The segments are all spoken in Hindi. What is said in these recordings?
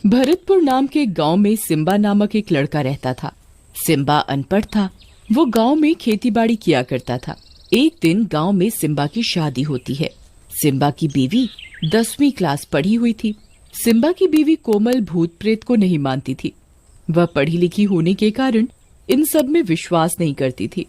भरतपुर नाम के गांव में सिम्बा नामक एक लड़का रहता था। सिम्बा अनपढ़ था। वो गांव में खेतीबाड़ी किया करता था। एक दिन गांव में सिम्बा की शादी होती है। सिम्बा की बीवी 10वीं क्लास पढ़ी हुई थी। सिम्बा की बीवी कोमल भूत प्रेत को नहीं मानती थी। वह पढ़ी लिखी होने के कारण इन सब में विश्वास नहीं करती थी।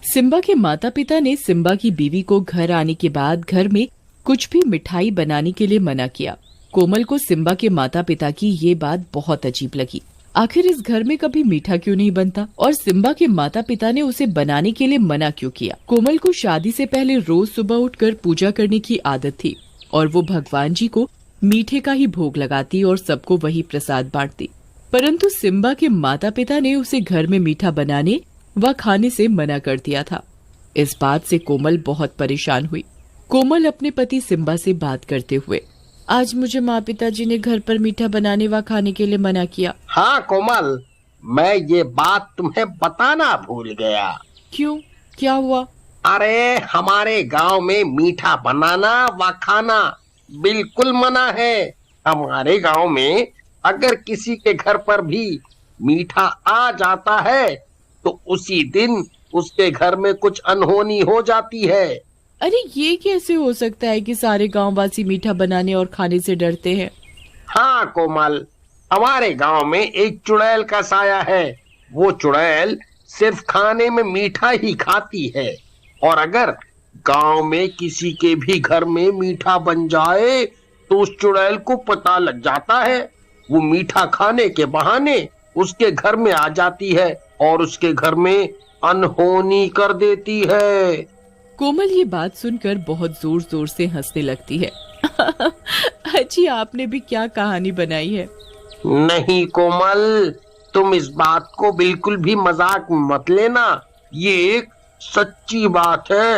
सिम्बा के माता पिता ने सिम्बा की बीवी को घर आने के बाद घर में कुछ भी मिठाई बनाने के लिए मना किया। कोमल को सिम्बा के माता पिता की ये बात बहुत अजीब लगी। आखिर इस घर में कभी मीठा क्यों नहीं बनता और सिम्बा के माता पिता ने उसे बनाने के लिए मना क्यों किया। कोमल को शादी से पहले रोज सुबह उठकर पूजा करने की आदत थी और वो भगवान जी को मीठे का ही भोग लगाती और सबको वही प्रसाद बांटती। परंतु सिम्बा के माता पिता ने उसे घर में मीठा बनाने व खाने से मना कर दिया था। इस बात से कोमल बहुत परेशान हुई। कोमल अपने पति सिम्बा से बात करते हुए, आज मुझे माँ पिताजी ने घर पर मीठा बनाने व खाने के लिए मना किया। हाँ कोमल, मैं ये बात तुम्हें बताना भूल गया। क्यों, क्या हुआ? अरे हमारे गांव में मीठा बनाना व खाना बिल्कुल मना है। हमारे गांव में अगर किसी के घर पर भी मीठा आ जाता है तो उसी दिन उसके घर में कुछ अनहोनी हो जाती है। अरे ये कैसे हो सकता है कि सारे गांववासी मीठा बनाने और खाने से डरते हैं? हाँ कोमल, हमारे गांव में एक चुड़ैल का साया है। वो चुड़ैल सिर्फ खाने में मीठा ही खाती है और अगर गांव में किसी के भी घर में मीठा बन जाए तो उस चुड़ैल को पता लग जाता है। वो मीठा खाने के बहाने उसके घर में आ जाती है और उसके घर में अनहोनी कर देती है। कोमल ये बात सुनकर बहुत जोर जोर से हंसने लगती है। अजी, आपने भी क्या कहानी बनाई है। नहीं कोमल, तुम इस बात को बिल्कुल भी मजाक मत लेना। ये एक सच्ची बात है।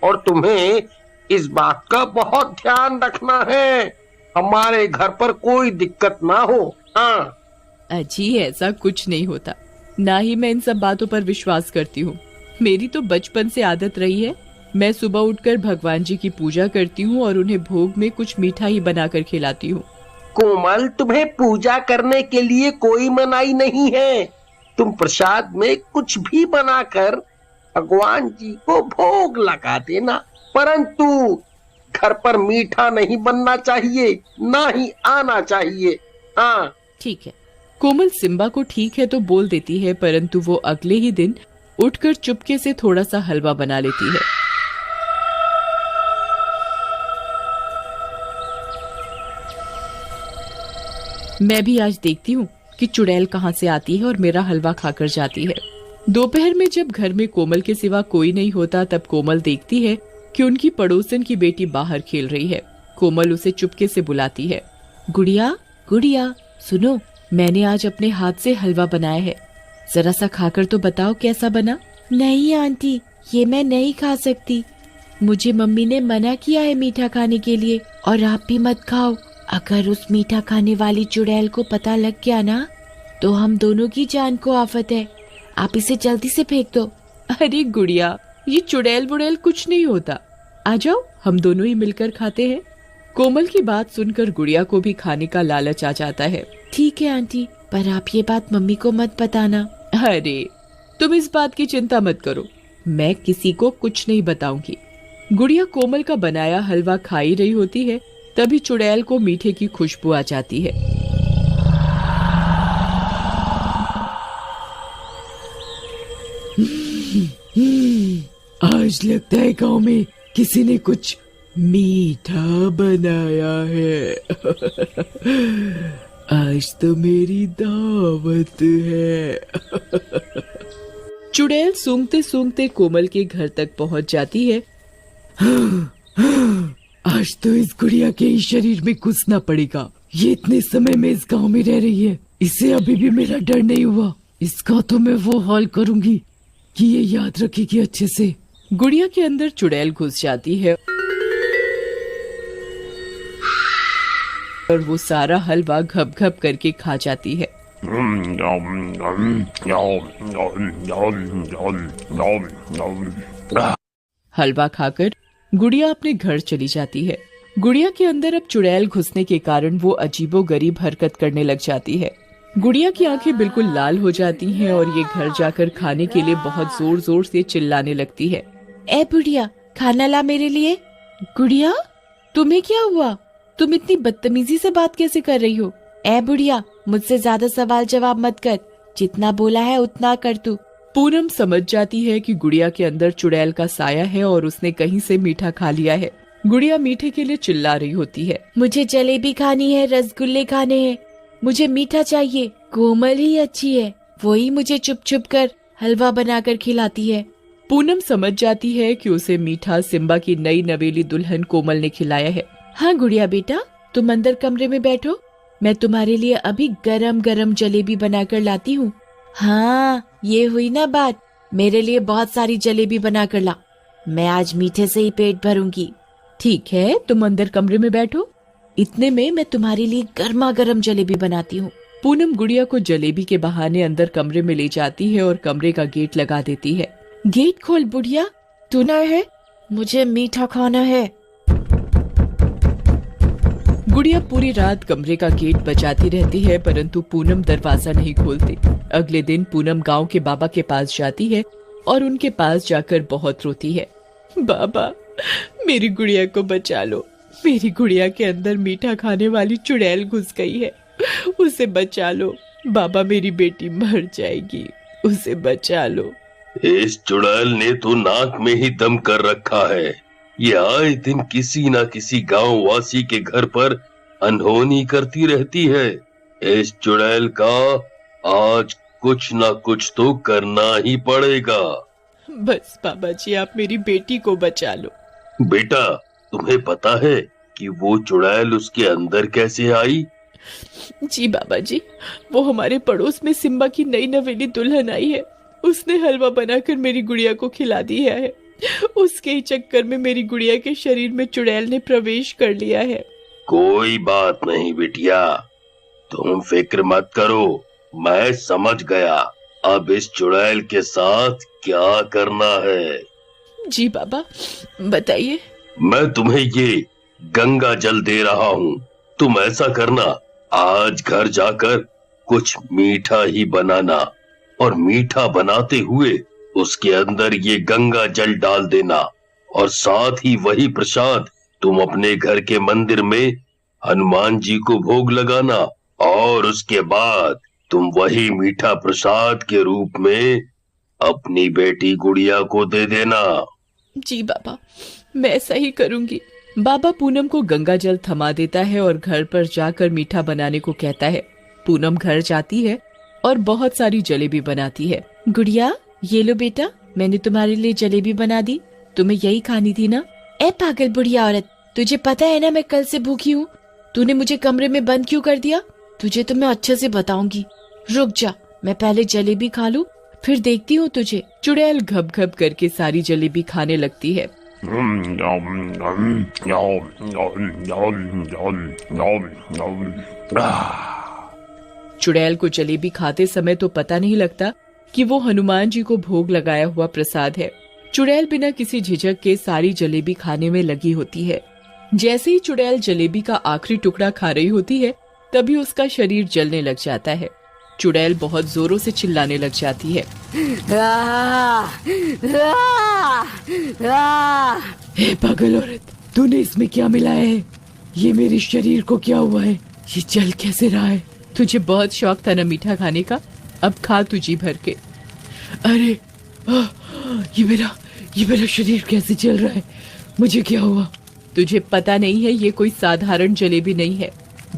और तुम्हें इस बात का बहुत ध्यान रखना है, हमारे घर पर कोई दिक्कत ना हो। हाँ अजी, ऐसा कुछ नहीं होता। ना ही मैं इन सब बातों पर विश्वास करती हूँ। मेरी तो बचपन से आदत रही है। मैं सुबह उठकर भगवान जी की पूजा करती हूँ और उन्हें भोग में कुछ मीठा ही बनाकर खिलाती हूँ। कोमल, तुम्हें पूजा करने के लिए कोई मनाही नहीं है। तुम प्रसाद में कुछ भी बनाकर भगवान जी को भोग लगा देना, परंतु घर पर मीठा नहीं बनना चाहिए, ना ही आना चाहिए। हाँ ठीक है। कोमल सिम्बा को ठीक है तो बोल देती है, परंतु वो अगले ही दिन उठकर चुपके से थोड़ा सा हलवा बना लेती है। मैं भी आज देखती हूँ कि चुड़ैल कहाँ से आती है और मेरा हलवा खाकर जाती है। दोपहर में जब घर में कोमल के सिवा कोई नहीं होता तब कोमल देखती है कि उनकी पड़ोसन की बेटी बाहर खेल रही है। कोमल उसे चुपके से बुलाती है, गुड़िया गुड़िया सुनो, मैंने आज अपने हाथ से हलवा बनाया है, जरा सा खाकर तो बताओ कैसा बना। नहीं आंटी, ये मैं नहीं खा सकती। मुझे मम्मी ने मना किया है मीठा खाने के लिए, और आप भी मत खाओ। अगर उस मीठा खाने वाली चुड़ैल को पता लग गया ना तो हम दोनों की जान को आफत है। आप इसे जल्दी से फेंक दो। अरे गुड़िया, ये चुड़ैल बुड़ैल कुछ नहीं होता। आ जाओ, हम दोनों ही मिलकर खाते हैं। कोमल की बात सुनकर गुड़िया को भी खाने का लालच आ जाता है। ठीक है आंटी, पर आप ये बात मम्मी को मत बताना। अरे तुम इस बात की चिंता मत करो, मैं किसी को कुछ नहीं बताऊंगी। गुड़िया कोमल का बनाया हलवा खा ही रही होती है, तभी चुड़ैल को मीठे की खुशबू आ जाती है। आज लगता है गांव में किसी ने कुछ मीठा बनाया है। आज तो मेरी दावत है। चुड़ैल सूंघते सूंघते कोमल के घर तक पहुंच जाती है। आज तो इस गुड़िया के ही शरीर में घुसना पड़ेगा। ये इतने समय में इस गांव में रह रही है, इसे अभी भी मेरा डर नहीं हुआ। इसका तो मैं वो हाल करूंगी कि ये याद रखेगी अच्छे से। गुड़िया के अंदर चुड़ैल घुस जाती है और वो सारा हलवा घप घप करके खा जाती है। हलवा खाकर गुड़िया अपने घर चली जाती है। गुड़िया के अंदर अब चुड़ैल घुसने के कारण वो अजीबोगरीब हरकत करने लग जाती है। गुड़िया की आंखें बिल्कुल लाल हो जाती हैं और ये घर जाकर खाने के लिए बहुत जोर जोर से चिल्लाने लगती है। ए बुढ़िया, खाना ला मेरे लिए। गुड़िया, तुम्हें क्या हुआ? तुम इतनी बदतमीजी से बात कैसे कर रही हो? ए बुढ़िया, मुझसे ज्यादा सवाल जवाब मत कर, जितना बोला है उतना कर तू। पूनम समझ जाती है कि गुड़िया के अंदर चुड़ैल का साया है और उसने कहीं से मीठा खा लिया है। गुड़िया मीठे के लिए चिल्ला रही होती है। मुझे जलेबी खानी है, रसगुल्ले खाने हैं, मुझे मीठा चाहिए। कोमल ही अच्छी है, वही मुझे चुप चुप कर हलवा बनाकर खिलाती है। पूनम समझ जाती है कि उसे मीठा सिम्बा की नई नवेली दुल्हन कोमल ने खिलाया है। हाँ गुड़िया बेटा, तुम अंदर कमरे में बैठो, मैं तुम्हारे लिए अभी गरम गरम जलेबी बनाकर लाती हूँ। हाँ, ये हुई ना बात, मेरे लिए बहुत सारी जलेबी बनाकर ला, मैं आज मीठे से ही पेट भरूंगी। ठीक है, तुम अंदर कमरे में बैठो, इतने में मैं तुम्हारे लिए गर्मा गर्म जलेबी बनाती हूँ। पूनम गुड़िया को जलेबी के बहाने अंदर कमरे में ले जाती है और कमरे का गेट लगा देती है। गेट खोल बुढ़िया, तू ना है, मुझे मीठा खाना है। गुड़िया पूरी रात कमरे का गेट बजाती रहती है, परंतु पूनम दरवाजा नहीं खोलती। अगले दिन पूनम गांव के बाबा के पास जाती है और उनके पास जाकर बहुत रोती है। बाबा, मेरी गुड़िया को बचा लो, मेरी गुड़िया के अंदर मीठा खाने वाली चुड़ैल घुस गई है, उसे बचा लो बाबा, मेरी बेटी मर जाएगी, उसे बचा लो। इस चुड़ैल ने तो नाक में ही दम कर रखा है, ये आए दिन किसी न किसी गांव वासी के घर पर अनहोनी करती रहती है। इस चुड़ैल का आज कुछ न कुछ तो करना ही पड़ेगा। बस बाबा जी, आप मेरी बेटी को बचा लो। बेटा, तुम्हें पता है कि वो चुड़ैल उसके अंदर कैसे आई? जी बाबा जी, वो हमारे पड़ोस में सिम्बा की नई नवेली दुल्हन आई है, उसने हलवा बनाकर मेरी गुड़िया को खिला दिया है, उसके ही चक्कर में मेरी गुड़िया के शरीर में चुड़ैल ने प्रवेश कर लिया है। कोई बात नहीं बिटिया, तुम फिक्र मत करो, मैं समझ गया अब इस चुड़ैल के साथ क्या करना है। जी बाबा, बताइए। मैं तुम्हें ये गंगा जल दे रहा हूँ, तुम ऐसा करना, आज घर जाकर कुछ मीठा ही बनाना और मीठा बनाते हुए उसके अंदर ये गंगा जल डाल देना और साथ ही वही प्रसाद तुम अपने घर के मंदिर में हनुमान जी को भोग लगाना और उसके बाद तुम वही मीठा प्रसाद के रूप में अपनी बेटी गुड़िया को दे देना। जी बाबा, मैं ऐसा ही करूंगी। बाबा पूनम को गंगा जल थमा देता है और घर पर जाकर मीठा बनाने को कहता है। पूनम घर जाती है और बहुत सारी जलेबी बनाती है। गुड़िया, ये लो बेटा, मैंने तुम्हारे लिए जलेबी बना दी, तुम्हें यही खानी थी ना? ए पागल बुढ़िया औरत, तुझे पता है ना मैं कल से भूखी हूँ, तूने मुझे कमरे में बंद क्यों कर दिया? तुझे तो मैं अच्छे से बताऊंगी, रुक जा, मैं पहले जलेबी खा लूं, फिर देखती हूँ तुझे। चुड़ैल घप घप करके सारी जलेबी खाने लगती है। चुड़ैल को जलेबी खाते समय तो पता नहीं लगता कि वो हनुमान जी को भोग लगाया हुआ प्रसाद है। चुड़ैल बिना किसी झिझक के सारी जलेबी खाने में लगी होती है। जैसे ही चुड़ैल जलेबी का आखिरी टुकड़ा खा रही होती है, तभी उसका शरीर जलने लग जाता है। चुड़ैल बहुत जोरों से चिल्लाने लग जाती है। हे पागल औरत, तूने इसमें क्या मिलाया है? ये मेरे शरीर को क्या हुआ है? ये जल कैसे रहा है? तुझे बहुत शौक था ना मीठा खाने का, अब खा तू जी भर के। अरे ये मेरा शरीर कैसे जल रहा है? मुझे क्या हुआ? तुझे पता नहीं है, ये कोई साधारण जलेबी नहीं है,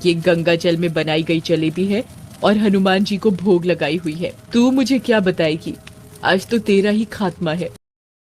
ये गंगा जल में बनाई गई जलेबी है और हनुमान जी को भोग लगाई हुई है। तू मुझे क्या बताएगी? आज तो तेरा ही खात्मा है।